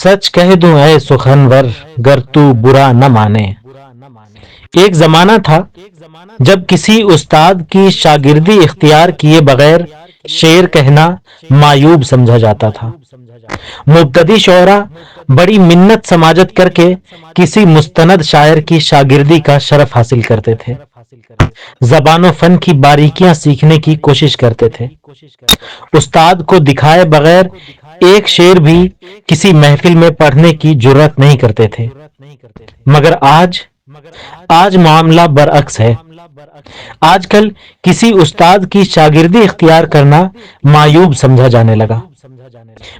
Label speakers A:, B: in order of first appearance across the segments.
A: سچ کہہ دوں اے سخنور گر تو برا نہ مانے۔ ایک زمانہ تھا جب کسی استاد کی شاگردی اختیار کیے بغیر شعر کہنا معیوب سمجھا جاتا تھا۔ مبتدی شعراء بڑی منت سماجت کر کے کسی مستند شاعر کی شاگردی کا شرف حاصل کرتے تھے، زبان و فن کی باریکیاں سیکھنے کی کوشش کرتے تھے۔ استاد کو دکھائے بغیر ایک شعر بھی کسی محفل میں پڑھنے کی جرات نہیں کرتے تھے۔ مگر آج معاملہ برعکس ہے۔ آج کل کسی استاد کی شاگردی اختیار کرنا معیوب سمجھا جانے لگا۔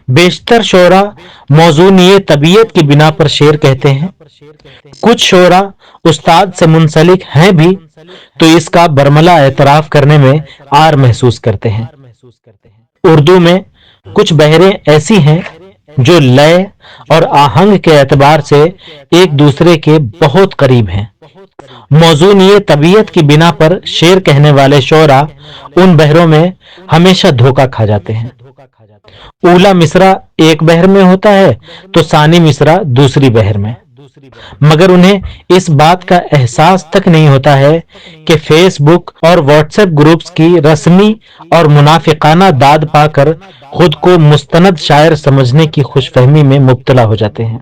A: بیشتر شعراء موزونی طبیعت کی بنا پر شعر کہتے ہیں۔ کچھ شعراء استاد سے منسلک ہیں بھی تو اس کا برملا اعتراف کرنے میں عار محسوس کرتے ہیں۔ اردو میں کچھ بحریں ایسی ہیں جو لے اور آہنگ کے اعتبار سے ایک دوسرے کے بہت قریب ہیں۔ موزونی طبیعت کی بنا پر شعر کہنے والے شعراء ان بحروں میں ہمیشہ دھوکہ کھا جاتے ہیں۔ اولا مصرع ایک بحر میں ہوتا ہے تو ثانی مصرع دوسری بحر میں، مگر انہیں اس بات کا احساس تک نہیں ہوتا ہے کہ فیس بک اور واٹس ایپ گروپس کی رسمی اور منافقانہ داد پا کر خود کو مستند شاعر سمجھنے کی خوش فہمی میں مبتلا ہو جاتے ہیں۔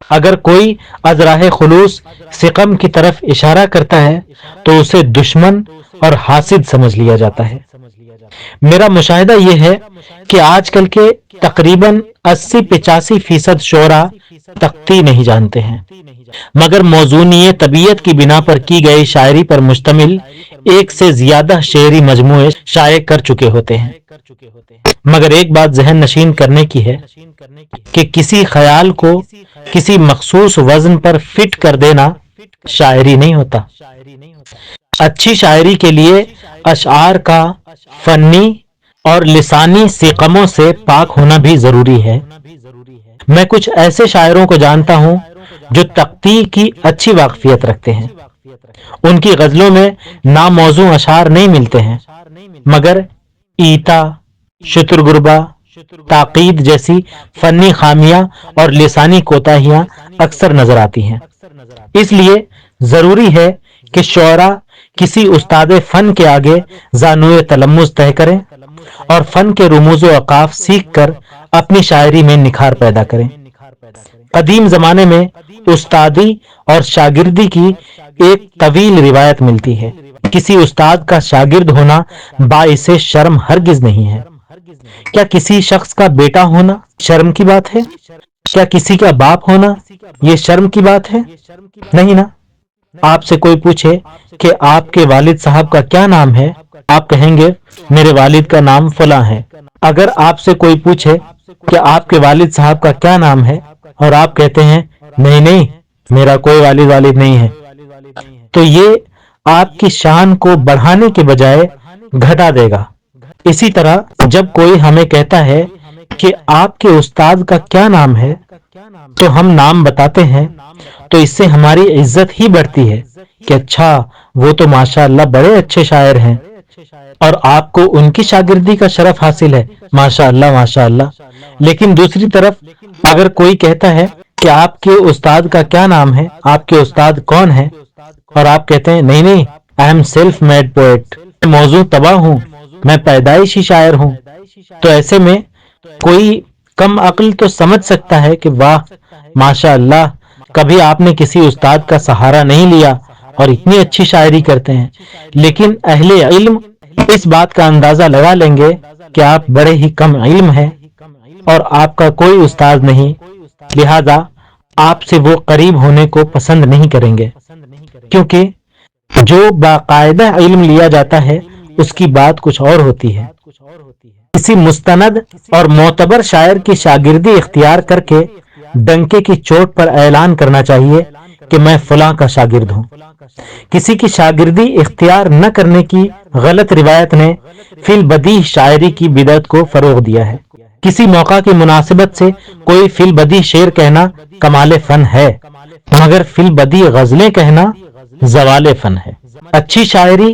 A: اگر کوئی از راہ خلوص سقم کی طرف اشارہ کرتا ہے تو اسے دشمن اور حاسد سمجھ لیا جاتا ہے۔ میرا مشاہدہ یہ ہے کہ آج کل کے تقریباً 80-85% شعراء تختی نہیں جانتے ہیں، مگر موزونی طبیعت کی بنا پر کی گئی شاعری پر مشتمل ایک سے زیادہ شعری مجموعے شائع کر چکے ہوتے ہیں۔ مگر ایک بات ذہن نشین کرنے کی ہے کہ کسی خیال کو کسی مخصوص وزن پر فٹ کر دینا شاعری نہیں ہوتا۔ اچھی شاعری کے لیے اشعار کا فنی اور لسانی سقموں سے پاک ہونا بھی ضروری ہے۔ میں کچھ ایسے شاعروں کو جانتا ہوں جو تختی کی اچھی واقفیت رکھتے ہیں۔ ان کی غزلوں میں ناموزوں اشعار نہیں ملتے ہیں، مگر ایتا، شترگربا، تاقید جیسی فنی خامیاں اور لسانی کوتاہیاں اکثر نظر آتی ہیں۔ اس لیے ضروری ہے کہ شعراء کسی استاد فن کے آگے زانوئے تلمذ طے کریں اور فن کے رموز و اوقاف سیکھ کر اپنی شاعری میں نکھار پیدا کریں۔ قدیم زمانے میں استادی اور شاگردی کی ایک طویل روایت ملتی ہے۔ کسی استاد کا شاگرد ہونا باعث شرم ہرگز نہیں ہے۔ کیا کسی شخص کا بیٹا ہونا شرم کی بات ہے؟ کیا کسی کا باپ ہونا یہ شرم کی بات ہے؟ نہیں نا۔ آپ سے کوئی پوچھے کہ آپ کے والد صاحب کا کیا نام ہے، آپ کہیں گے میرے والد کا نام فلاں ہے۔ اگر آپ سے کوئی پوچھے کہ آپ کے والد صاحب کا کیا نام ہے اور آپ کہتے ہیں نہیں میرا کوئی والد نہیں ہے، تو یہ آپ کی شان کو بڑھانے کے بجائے گھٹا دے گا۔ اسی طرح جب کوئی ہمیں کہتا ہے کہ آپ کے استاد کا کیا نام ہے تو ہم نام بتاتے ہیں تو اس سے ہماری عزت ہی بڑھتی ہے کہ اچھا وہ تو ماشاءاللہ بڑے اچھے شاعر ہیں اور آپ کو ان کی شاگردی کا شرف حاصل ہے، ماشاءاللہ ماشاءاللہ۔ لیکن دوسری طرف اگر کوئی کہتا ہے کہ آپ کے استاد کا کیا نام ہے، آپ کے استاد کون ہیں، اور آپ کہتے ہیں نہیں I am self made poet, میں موضوع تباہ ہوں، میں پیدائشی شاعر ہوں، تو ایسے میں کوئی کم عقل تو سمجھ سکتا ہے کہ واہ ماشاءاللہ، کبھی آپ نے کسی استاد کا سہارا نہیں لیا اور اتنی اچھی شاعری کرتے ہیں۔ لیکن اہل علم اس بات کا اندازہ لگا لیں گے کہ آپ بڑے ہی کم علم ہیں اور آپ کا کوئی استاد نہیں، لہذا آپ سے وہ قریب ہونے کو پسند نہیں کریں گے، کیونکہ جو باقاعدہ علم لیا جاتا ہے اس کی بات کچھ اور ہوتی ہے۔ کسی مستند اور معتبر شاعر کی شاگردی اختیار کر کے ڈنکے کی چوٹ پر اعلان کرنا چاہیے کہ میں فلاں کا شاگرد ہوں۔ کسی کی شاگردی اختیار نہ کرنے کی غلط روایت نے فی البدیہہ شاعری کی بدعت کو فروغ دیا ہے۔ کسی موقع کی مناسبت سے کوئی فی البدیہہ شعر کہنا کمال فن ہے، مگر فی البدیہہ غزلیں کہنا زوال فن ہے۔ اچھی شاعری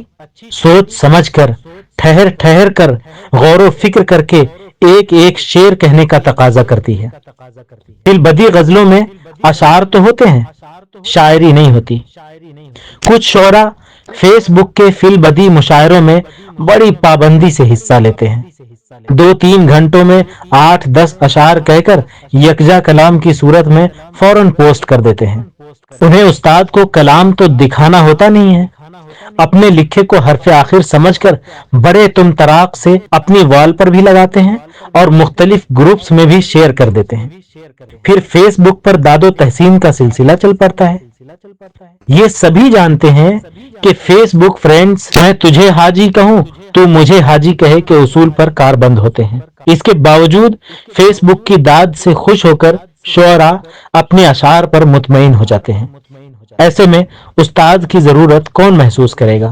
A: سوچ سمجھ کر، ٹھہر کر، غور و فکر کر کے ایک ایک شعر کہنے کا تقاضا کرتی ہے۔ فی البدی غزلوں میں اشعار تو ہوتے ہیں، شاعری نہیں ہوتی۔ کچھ شعراء فیس بک کے فی البدی مشاعروں میں بڑی پابندی سے حصہ لیتے ہیں، 2-3 گھنٹوں میں 8-10 اشعار کہہ کر یکجا کلام کی صورت میں فوراً پوسٹ کر دیتے ہیں۔ انہیں استاد کو کلام تو دکھانا ہوتا نہیں ہے، اپنے لکھے کو حرف آخر سمجھ کر بڑے تم طراق سے اپنی وال پر بھی لگاتے ہیں اور مختلف گروپس میں بھی شیئر کر دیتے ہیں۔ پھر فیس بک پر داد و تحسین کا سلسلہ چل پڑتا ہے۔ یہ سبھی جانتے ہیں کہ فیس بک فرینڈز میں تجھے حاجی کہوں تو مجھے حاجی کہے کے اصول پر کار بند ہوتے ہیں۔ اس کے باوجود فیس بک کی داد سے خوش ہو کر شعراء اپنے اشعار پر مطمئن ہو جاتے ہیں۔ ایسے میں استاد کی ضرورت کون محسوس کرے گا؟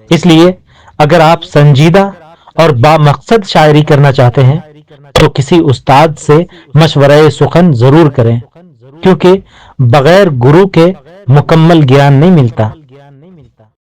A: اس لیے اگر آپ سنجیدہ اور با مقصد شاعری کرنا چاہتے ہیں تو کسی استاد سے مشورہ سخن ضرور کریں، کیونکہ بغیر گرو کے مکمل گیان نہیں ملتا۔